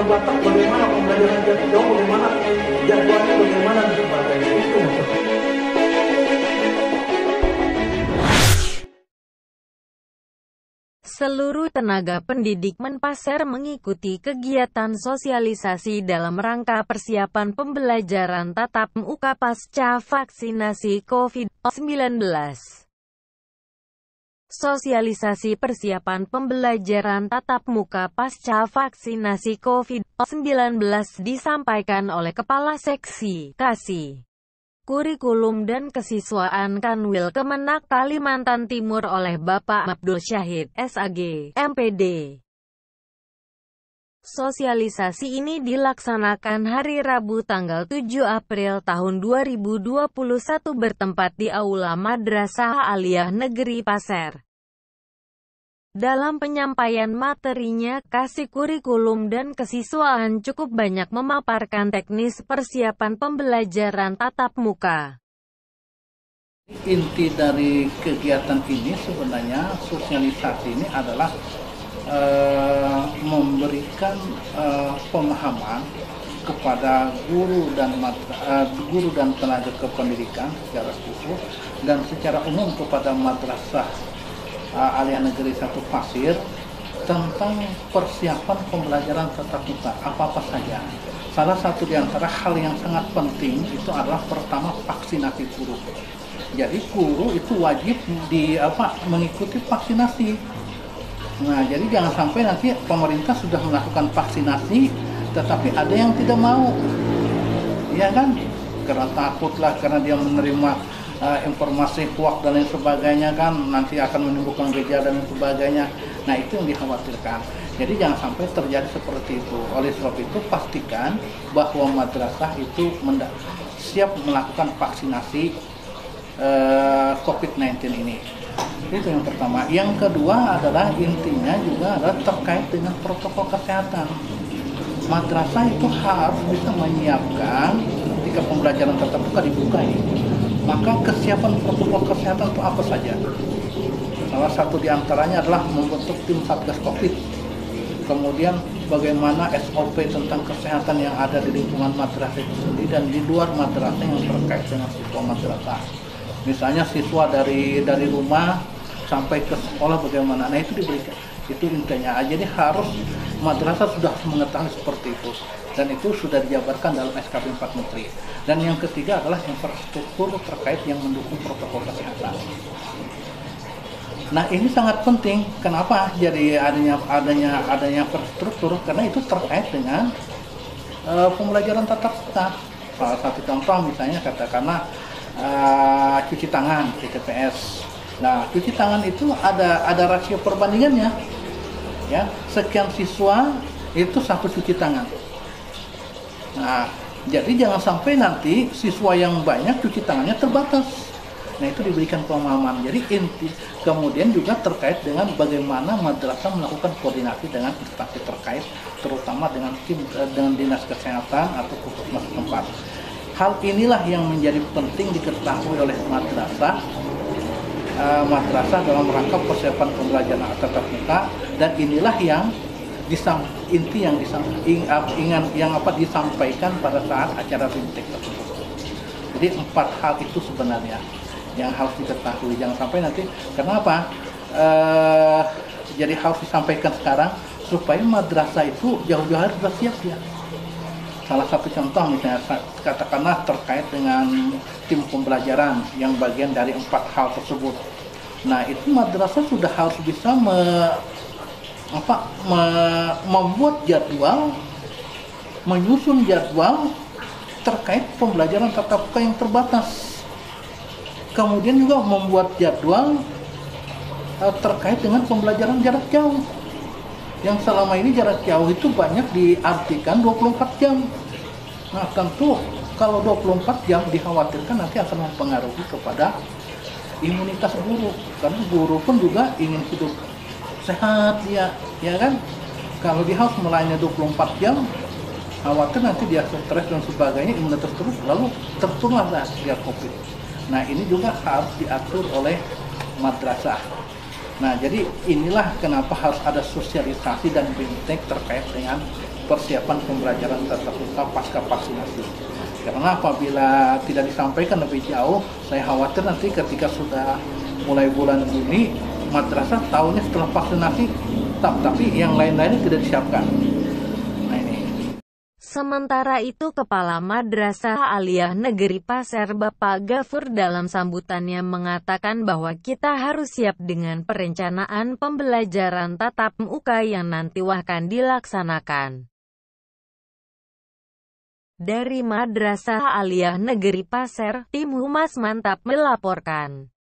terbatas bagaimana pembelajaran jarak jauh, bagaimana jadwalnya, bagaimana dan sebagainya. Itu maksudnya. Seluruh tenaga pendidik Menpasar mengikuti kegiatan sosialisasi dalam rangka persiapan pembelajaran tatap muka pasca vaksinasi COVID-19. Sosialisasi persiapan pembelajaran tatap muka pasca vaksinasi COVID-19 disampaikan oleh Kepala Seksi Kasih Kurikulum dan Kesiswaan Kanwil Kemenak Kalimantan Timur oleh Bapak Abdul Syahid, SAG, MPD. Sosialisasi ini dilaksanakan hari Rabu tanggal 7 April tahun 2021 bertempat di Aula Madrasah Aliyah Negeri Pasar. Dalam penyampaian materinya, Kasih Kurikulum dan Kesiswaan cukup banyak memaparkan teknis persiapan pembelajaran tatap muka. Inti dari kegiatan ini sebenarnya sosialisasi ini adalah memberikan pemahaman kepada guru dan tenaga kependidikan secara khusus dan secara umum kepada madrasah Aliyah Negeri 1 Pasir tentang persiapan pembelajaran tatap muka apa saja. Salah satu di antara hal yang sangat penting itu adalah pertama vaksinasi guru. Jadi guru itu wajib mengikuti vaksinasi. Nah, jadi jangan sampai nanti pemerintah sudah melakukan vaksinasi tetapi ada yang tidak mau. Ya kan? Karena takutlah, karena dia menerima informasi hoax dan lain sebagainya kan nanti akan menimbulkan gejala dan sebagainya. Nah, itu yang dikhawatirkan. Jadi jangan sampai terjadi seperti itu. Oleh sebab itu pastikan bahwa madrasah itu siap melakukan vaksinasi COVID-19 ini. Itu yang pertama. Yang kedua adalah intinya juga adalah terkait dengan protokol kesehatan. Madrasah itu harus bisa menyiapkan ketika pembelajaran tatap muka dibuka ini. Maka kesiapan protokol kesehatan itu apa saja? Salah satu diantaranya adalah membentuk tim Satgas Covid. Kemudian bagaimana SOP tentang kesehatan yang ada di lingkungan madrasah itu sendiri dan di luar madrasah yang terkait dengan siswa madrasah. Misalnya siswa dari rumah sampai ke sekolah bagaimana. Nah, itu diberikan. Itu intinya. Jadi harus madrasah sudah mengetahui seperti itu. Dan itu sudah dijabarkan dalam SKP 4 Menteri. Dan yang ketiga adalah infrastruktur terkait yang mendukung protokol kesehatan. Nah, ini sangat penting. Kenapa? Jadi adanya infrastruktur karena itu terkait dengan pembelajaran tatap muka. Salah satu contoh misalnya katakanlah cuci tangan di TPS. Nah, cuci tangan itu ada rasio perbandingannya. Ya, sekian siswa itu satu cuci tangan. Nah, jadi jangan sampai nanti siswa yang banyak cuci tangannya terbatas. Nah, itu diberikan pemahaman. Jadi inti kemudian juga terkait dengan bagaimana madrasah melakukan koordinasi dengan instansi terkait, terutama dengan dinas kesehatan atau puskesmas setempat. Hal inilah yang menjadi penting diketahui oleh madrasah dalam rangka persiapan pembelajaran tatap muka, dan inilah yang disampaikan pada saat acara BIMTEK tersebut. Jadi 4 hal itu sebenarnya yang harus diketahui. Jangan sampai nanti, kenapa? Jadi harus disampaikan sekarang supaya madrasah itu jauh-jauh hari sudah siap ya. Salah satu contoh misalnya katakanlah terkait dengan tim pembelajaran yang bagian dari 4 hal tersebut. Nah, itu madrasah sudah harus bisa membuat jadwal, menyusun jadwal terkait pembelajaran tatap muka yang terbatas. Kemudian juga membuat jadwal terkait dengan pembelajaran jarak jauh. Yang selama ini jarak jauh itu banyak diartikan 24 jam. Nah, tentu kalau 24 jam dikhawatirkan nanti akan mempengaruhi kepada imunitas guru. Karena guru pun juga ingin hidup sehat ya kan. Kalau dia harus melayani 24 jam, khawatir nanti dia stres dan sebagainya, imunitas terus lalu tertularlah dia COVID. Nah, ini juga harus diatur oleh madrasah. Nah, jadi inilah kenapa harus ada sosialisasi dan BIMTEK terkait dengan persiapan pembelajaran tatap muka pasca vaksinasi. Karena apabila tidak disampaikan lebih jauh, saya khawatir nanti ketika sudah mulai bulan Juni, madrasah tahunya setelah vaksinasi, tapi yang lain-lainnya tidak disiapkan. Nah ini. Sementara itu Kepala Madrasah Aliyah Negeri Pasir Bapak Gafur dalam sambutannya mengatakan bahwa kita harus siap dengan perencanaan pembelajaran tatap muka yang nanti akan dilaksanakan. Dari Madrasah Aliyah Negeri Pasir, Tim Humas Mantap melaporkan.